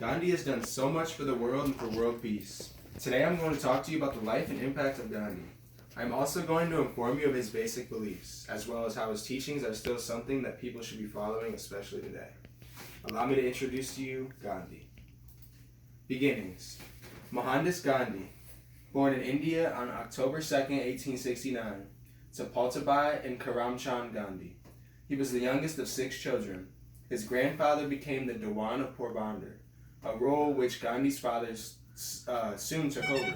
Gandhi has done so much for the world and for world peace. Today I'm going to talk to you about the life and impact of Gandhi. I'm also going to inform you of his basic beliefs, as well as how his teachings are still something that people should be following, especially today. Allow me to introduce to you Gandhi. Beginnings. Mohandas Gandhi, born in India on October 2nd, 1869, to Paltabai and Karamchand Gandhi. He was the youngest of 6 children. His grandfather became the Dewan of Porbandar, a role which Gandhi's father soon took over.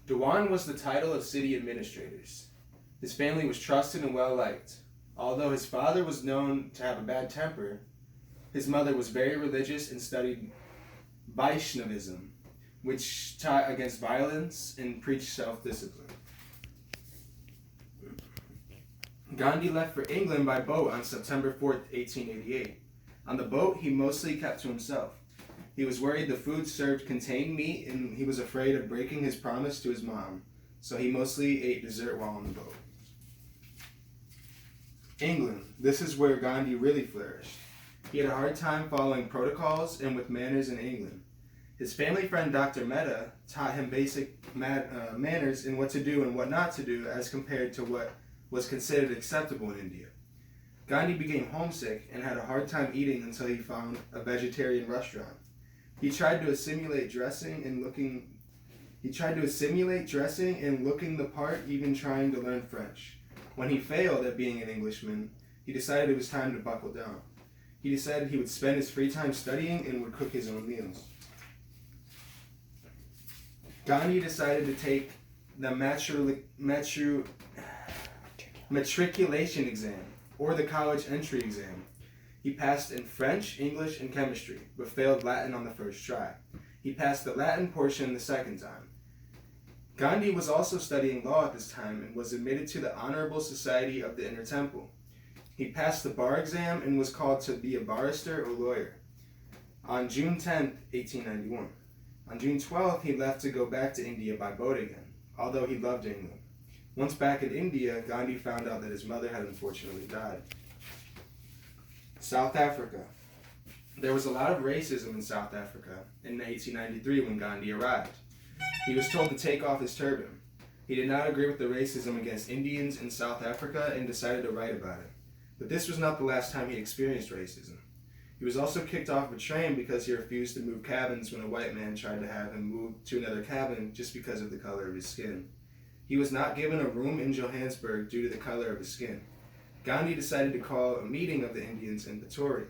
Dewan was the title of city administrators. His family was trusted and well liked. Although his father was known to have a bad temper, his mother was very religious and studied Vaishnavism, which taught against violence and preached self-discipline. Gandhi left for England by boat on September 4th, 1888. On the boat, he mostly kept to himself. He was worried the food served contained meat, and he was afraid of breaking his promise to his mom, so he mostly ate dessert while on the boat. England. This is where Gandhi really flourished. He had a hard time following protocols and with manners in England. His family friend Dr. Mehta taught him basic manners and what to do and what not to do as compared to what was considered acceptable in India. Gandhi became homesick and had a hard time eating until he found a vegetarian restaurant. He tried to assimilate dressing and looking the part, even trying to learn French. When he failed at being an Englishman, he decided it was time to buckle down. He decided he would spend his free time studying and would cook his own meals. Gandhi decided to take the matriculation exam, or the college entry exam. He passed in French, English, and chemistry, but failed Latin on the first try. He passed the Latin portion the second time. Gandhi was also studying law at this time and was admitted to the Honorable Society of the Inner Temple. He passed the bar exam and was called to be a barrister or lawyer on June 10, 1891. On June 12th, he left to go back to India by boat again, although he loved England. Once back in India, Gandhi found out that his mother had unfortunately died. South Africa. There was a lot of racism in South Africa in 1893 when Gandhi arrived. He was told to take off his turban. He did not agree with the racism against Indians in South Africa and decided to write about it. But this was not the last time he experienced racism. He was also kicked off a train because he refused to move cabins when a white man tried to have him move to another cabin just because of the color of his skin. He was not given a room in Johannesburg due to the color of his skin. Gandhi decided to call a meeting of the Indians in Pretoria.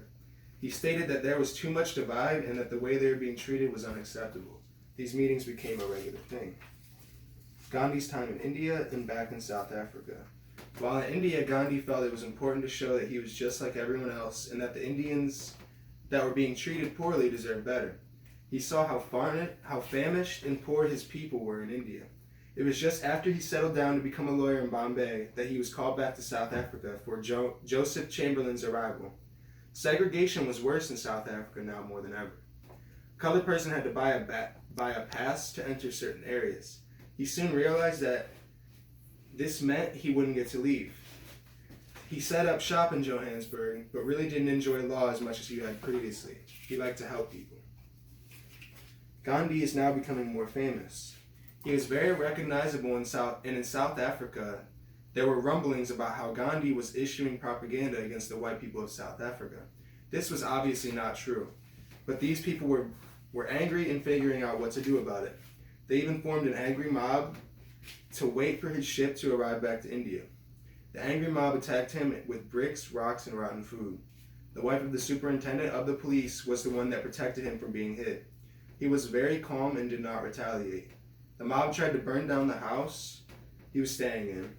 He stated that there was too much divide and that the way they were being treated was unacceptable. These meetings became a regular thing. Gandhi's time in India and back in South Africa. While in India, Gandhi felt it was important to show that he was just like everyone else and that the Indians that were being treated poorly deserved better. He saw how famished and poor his people were in India. It was just after he settled down to become a lawyer in Bombay that he was called back to South Africa for Joseph Chamberlain's arrival. Segregation was worse in South Africa now more than ever. A colored person had to buy a pass to enter certain areas. He soon realized that this meant he wouldn't get to leave. He set up shop in Johannesburg, but really didn't enjoy law as much as he had previously. He liked to help people. Gandhi is now becoming more famous. He was very recognizable in South Africa, there were rumblings about how Gandhi was issuing propaganda against the white people of South Africa. This was obviously not true, but these people were angry and figuring out what to do about it. They even formed an angry mob to wait for his ship to arrive back to India. The angry mob attacked him with bricks, rocks, and rotten food. The wife of the superintendent of the police was the one that protected him from being hit. He was very calm and did not retaliate. The mob tried to burn down the house he was staying in.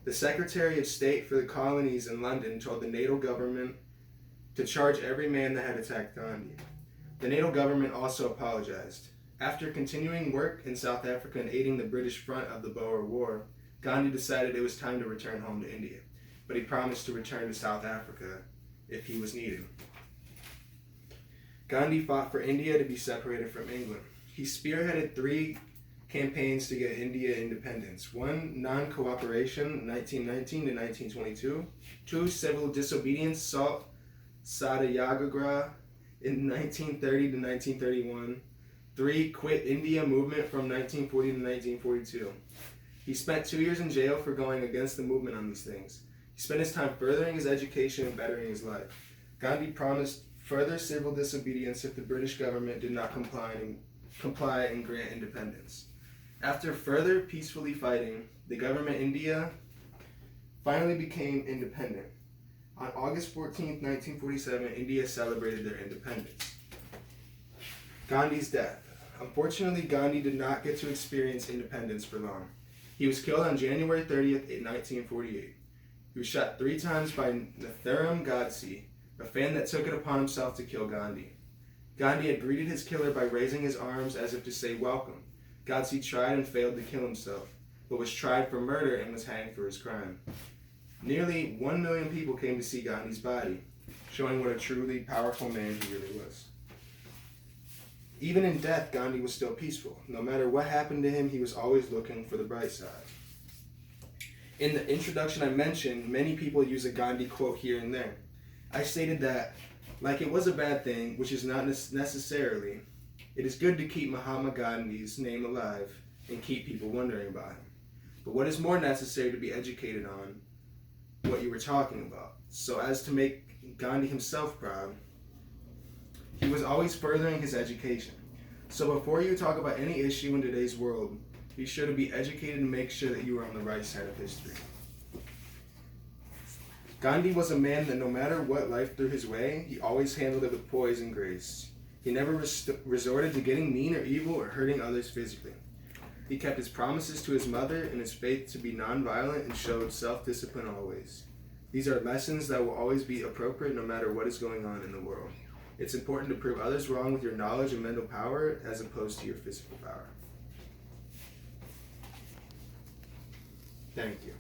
The Secretary of State for the colonies in London told the Natal government to charge every man that had attacked Gandhi. The Natal government also apologized. After continuing work in South Africa and aiding the British front of the Boer War, Gandhi decided it was time to return home to India, but he promised to return to South Africa if he was needed. Gandhi fought for India to be separated from England. He spearheaded 3 campaigns to get India independence. 1, non-cooperation, 1919 to 1922. 2, civil disobedience, Salt Satyagraha, in 1930 to 1931. 3. Quit India movement from 1940 to 1942. He spent 2 years in jail for going against the movement on these things. He spent his time furthering his education and bettering his life. Gandhi promised further civil disobedience if the British government did not comply and grant independence. After further peacefully fighting, the government in India finally became independent. On August 14, 1947, India celebrated their independence. Gandhi's death. Unfortunately, Gandhi did not get to experience independence for long. He was killed on January 30th, 1948. He was shot 3 times by Nathuram Godse, a fan that took it upon himself to kill Gandhi. Gandhi had greeted his killer by raising his arms as if to say welcome. Godse tried and failed to kill himself, but was tried for murder and was hanged for his crime. Nearly 1 million people came to see Gandhi's body, showing what a truly powerful man he really was. Even in death, Gandhi was still peaceful. No matter what happened to him, he was always looking for the bright side. In the introduction I mentioned, many people use a Gandhi quote here and there. I stated that, like it was a bad thing, which is not necessarily, it is good to keep Mahatma Gandhi's name alive and keep people wondering about him. But what is more necessary to be educated on what you were talking about. So as to make Gandhi himself proud, he was always furthering his education. So before you talk about any issue in today's world, be sure to be educated and make sure that you are on the right side of history. Gandhi was a man that no matter what life threw his way, he always handled it with poise and grace. He never resorted to getting mean or evil or hurting others physically. He kept his promises to his mother and his faith to be nonviolent and showed self-discipline always. These are lessons that will always be appropriate no matter what is going on in the world. It's important to prove others wrong with your knowledge and mental power as opposed to your physical power. Thank you.